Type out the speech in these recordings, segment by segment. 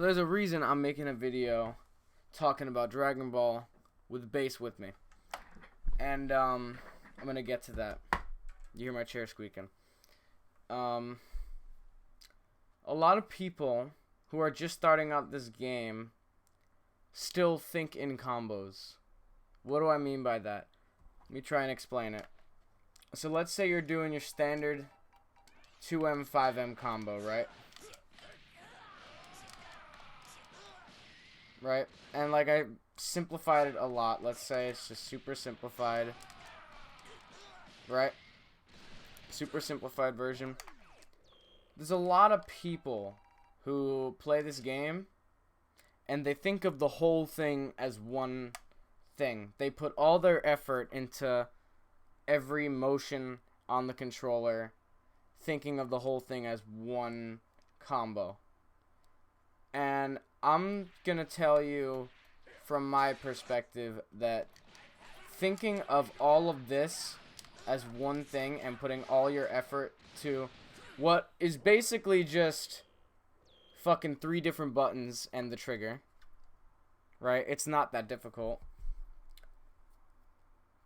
So there's a reason I'm making a video talking about Dragon Ball with bass with me. And I'm going to get to that. You hear my chair squeaking. A lot of people who are just starting out this game still think in combos. What do I mean by that? Let me try and explain it. So let's say you're doing your standard 2M, 5M combo, right? Right? And like I simplified it a lot. Let's say it's just super simplified. Right? Super simplified version. There's a lot of people who play this game and they think of the whole thing as one thing. They put all their effort into every motion on the controller, thinking of the whole thing as one combo. And I'm gonna tell you from my perspective that thinking of all of this as one thing and putting all your effort to what is basically just fucking 3 different buttons and the trigger, right? It's not that difficult.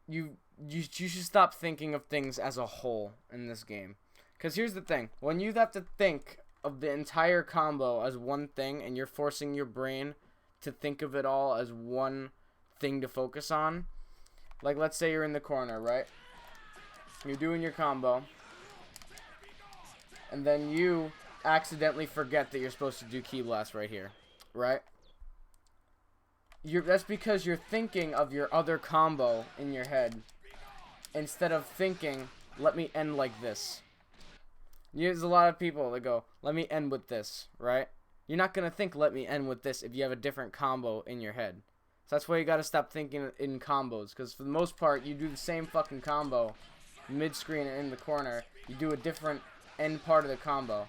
You should stop thinking of things as a whole in this game. Because here's the thing. When you have to think of the entire combo as one thing and you're forcing your brain to think of it all as one thing to focus on. Like, let's say you're in the corner, right? You're doing your combo. And then you accidentally forget that you're supposed to do Ki Blast right here, right? That's because you're thinking of your other combo in your head instead of thinking, let me end like this. There's a lot of people that go, let me end with this, right? You're not going to think, let me end with this if you have a different combo in your head. So that's why you got to stop thinking in combos, because for the most part, you do the same fucking combo mid-screen and in the corner. You do a different end part of the combo.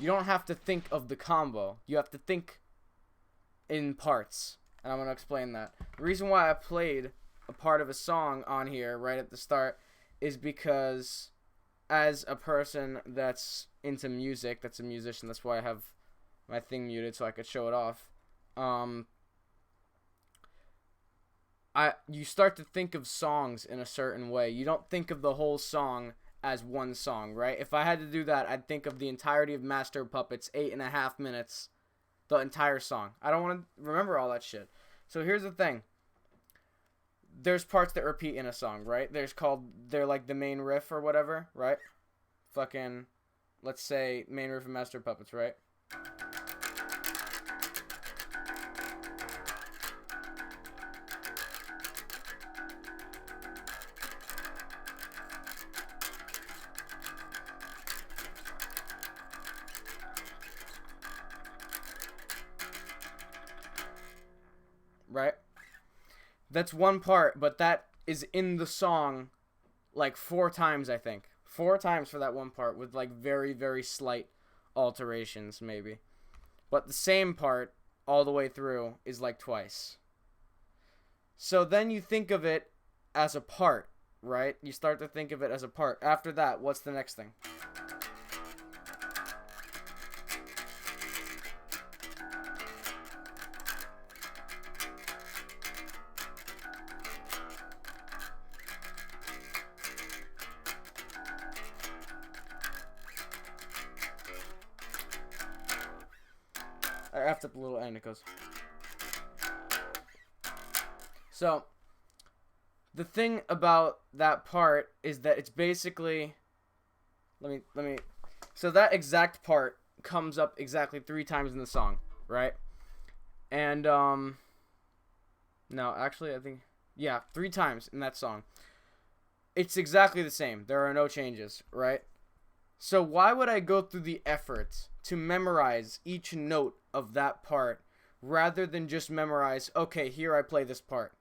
You don't have to think of the combo. You have to think in parts. And I'm going to explain that. The reason why I played a part of a song on here right at the start is because as a person that's into music, that's a musician, that's why I have my thing muted so I could show it off. You start to think of songs in a certain way. You don't think of the whole song as one song, right? If I had to do that, I'd think of the entirety of Master of Puppets, 8.5 minutes, the entire song. I don't want to remember all that shit. So here's the thing. There's parts that repeat in a song, right? They're like the main riff or whatever, right? Fucking, let's say, main riff of Master of Puppets, right? Right? That's one part, but that is in the song like 4 times, I think. 4 times for that one part with like very, very slight alterations maybe. But the same part all the way through is like twice. So then you think of it as a part, right? You start to think of it as a part. After that, what's the next thing? After the little end, it goes. So, the thing about that part is that it's basically, so that exact part comes up exactly 3 times in the song, right? And, no, actually, I think, yeah, 3 times in that song. It's exactly the same. There are no changes, right? So why would I go through the effort to memorize each note of that part rather than just memorize, okay, here I play this part?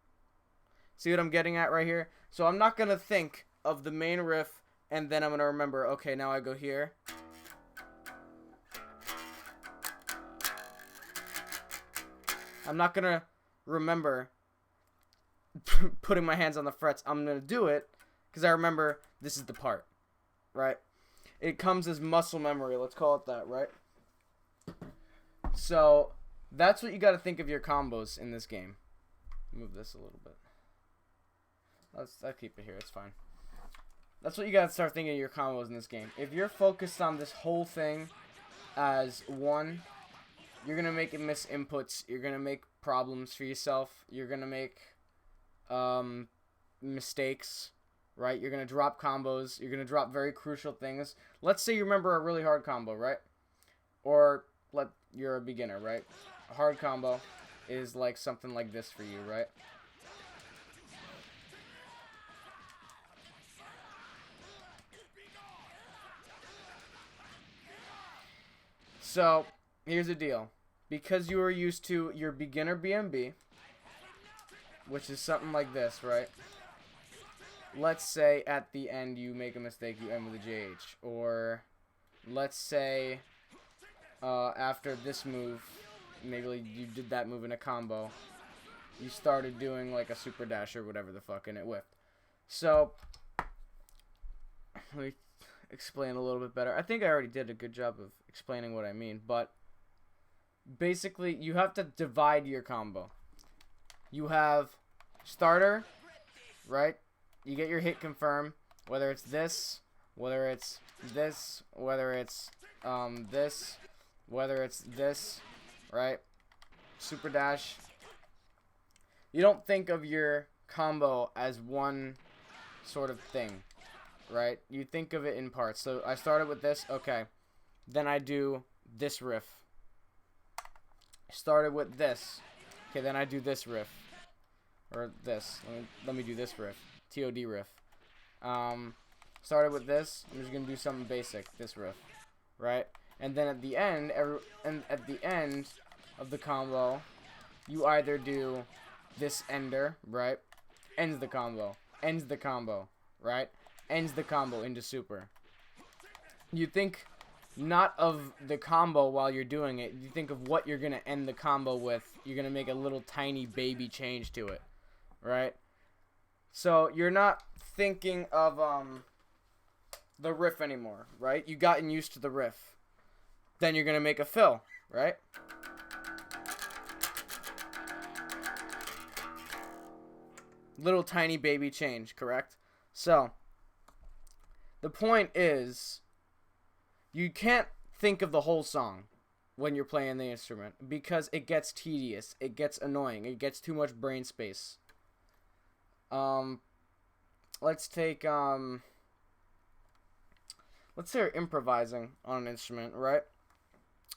See what I'm getting at right here? So I'm not going to think of the main riff and then I'm going to remember, okay, now I go here. I'm not going to remember putting my hands on the frets. I'm going to do it because I remember this is the part, right? It comes as muscle memory, let's call it that, right? So That's what you got to think of your combos in this game. Move this a little bit. I'll keep it here. It's fine. That's what you got to start thinking of your combos in this game. If you're focused on this whole thing as one, you're going to make miss inputs. You're going to make problems for yourself. You're going to make mistakes, right? You're going to drop combos. You're going to drop very crucial things. Let's say you remember a really hard combo, right? Or you're a beginner, right? A hard combo is like something like this for you, right? So, here's the deal. Because you are used to your beginner BMB, which is something like this, right? Let's say at the end you make a mistake, you end with a JH. Or let's say after this move, maybe you did that move in a combo, you started doing like a super dash or whatever the fuck and it whiffed. So, let me explain a little bit better. I think I already did a good job of explaining what I mean, but basically you have to divide your combo. You have starter, right? You get your hit confirm, whether it's this, whether it's this, whether it's this, whether it's this, right? Super dash. You don't think of your combo as one sort of thing, right? You think of it in parts. So I started with this, okay. Then I do this riff. Started with this. Okay, then I do this riff. Or this. Let me do this riff. TOD riff. Started with this. I'm just gonna do something basic. This riff, right? And then at the end, at the end of the combo, you either do this ender, right? Ends the combo. Ends the combo, right? Ends the combo into super. You think not of the combo while you're doing it. You think of what you're going to end the combo with. You're going to make a little tiny baby change to it, right? So you're not thinking of the riff anymore, right? You gotten used to the riff. Then you're going to make a fill, right? Little tiny baby change, correct? So the point is, you can't think of the whole song when you're playing the instrument because it gets tedious, it gets annoying, it gets too much brain space. Let's take let's say you're improvising on an instrument, right?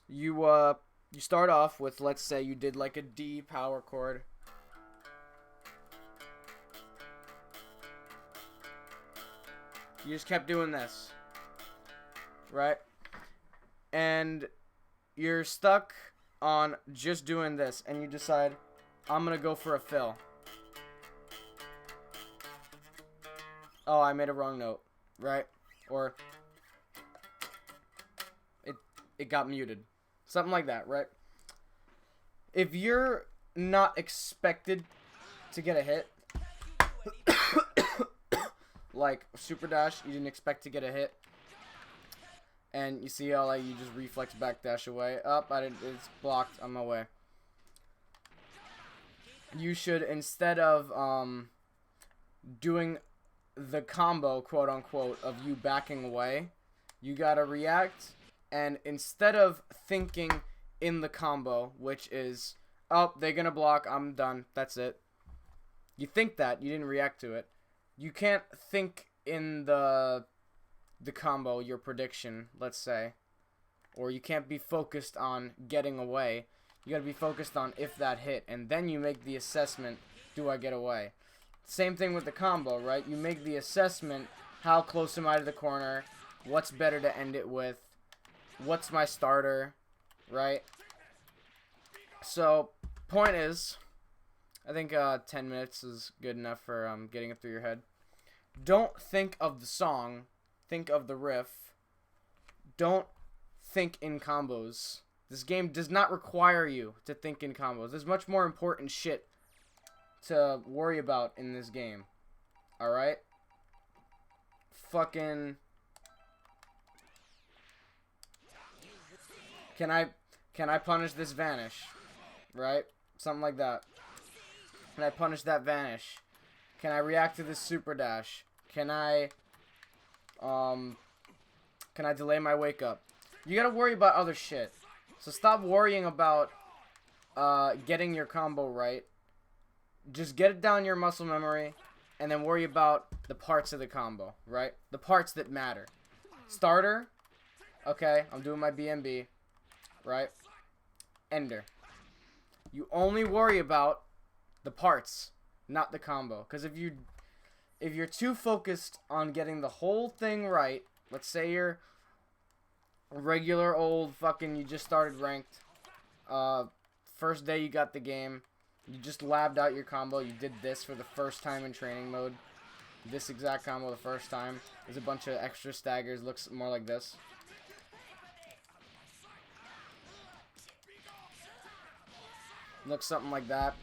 You start off with, let's say you did like a D power chord. You just kept doing this, right? And you're stuck on just doing this, and you decide, I'm gonna go for a fill. Oh, I made a wrong note, right? Or it got muted. Something like that, right? If you're not expected to get a hit, like super dash, you didn't expect to get a hit, and you see how like you just reflex back dash away. It's blocked on my way. You should, instead of doing the combo, quote unquote, of you backing away, you gotta react, and instead of thinking in the combo, which is, oh, they're gonna block, I'm done, that's it. You think that, you didn't react to it. You can't think in the combo, your prediction, let's say, or you can't be focused on getting away. You gotta be focused on if that hit, and then you make the assessment, do I get away? Same thing with the combo, right? You make the assessment, how close am I to the corner, what's better to end it with, what's my starter, right? So, point is, I think 10 minutes is good enough for getting it through your head. Don't think of the song, think of the riff. Don't think in combos. This game does not require you to think in combos. There's much more important shit to worry about in this game. Alright? Fucking... Can I punish this vanish? right? Something like that. Can I punish that vanish? Can I react to this super dash? Can I delay my wake up? You gotta worry about other shit. So stop worrying about getting your combo right. Just get it down your muscle memory, and then worry about the parts of the combo, right? The parts that matter. Starter, okay, I'm doing my BMB, right? Ender. You only worry about the parts, not the combo. Because if you're too focused on getting the whole thing right, let's say you're a regular old fucking, you just started ranked, first day you got the game, you just labbed out your combo, you did this for the first time in training mode, this exact combo the first time, there's a bunch of extra staggers, looks more like this. Looks something like that,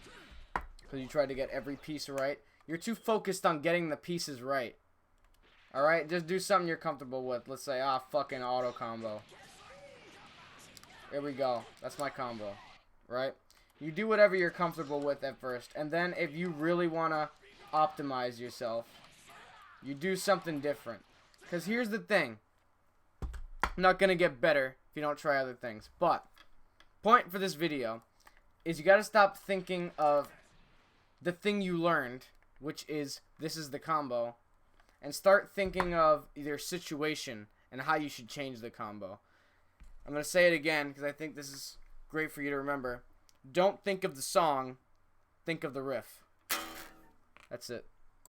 because you tried to get every piece right. You're too focused on getting the pieces right. Alright, just do something you're comfortable with. Let's say, fucking auto combo. Here we go. That's my combo. Right? You do whatever you're comfortable with at first. And then if you really want to optimize yourself, you do something different. Because here's the thing. I'm not going to get better if you don't try other things. But, point for this video is you got to stop thinking of the thing you learned, which is, this is the combo, and start thinking of your situation and how you should change the combo. I'm going to say it again because I think this is great for you to remember. Don't think of the song, think of the riff. That's it.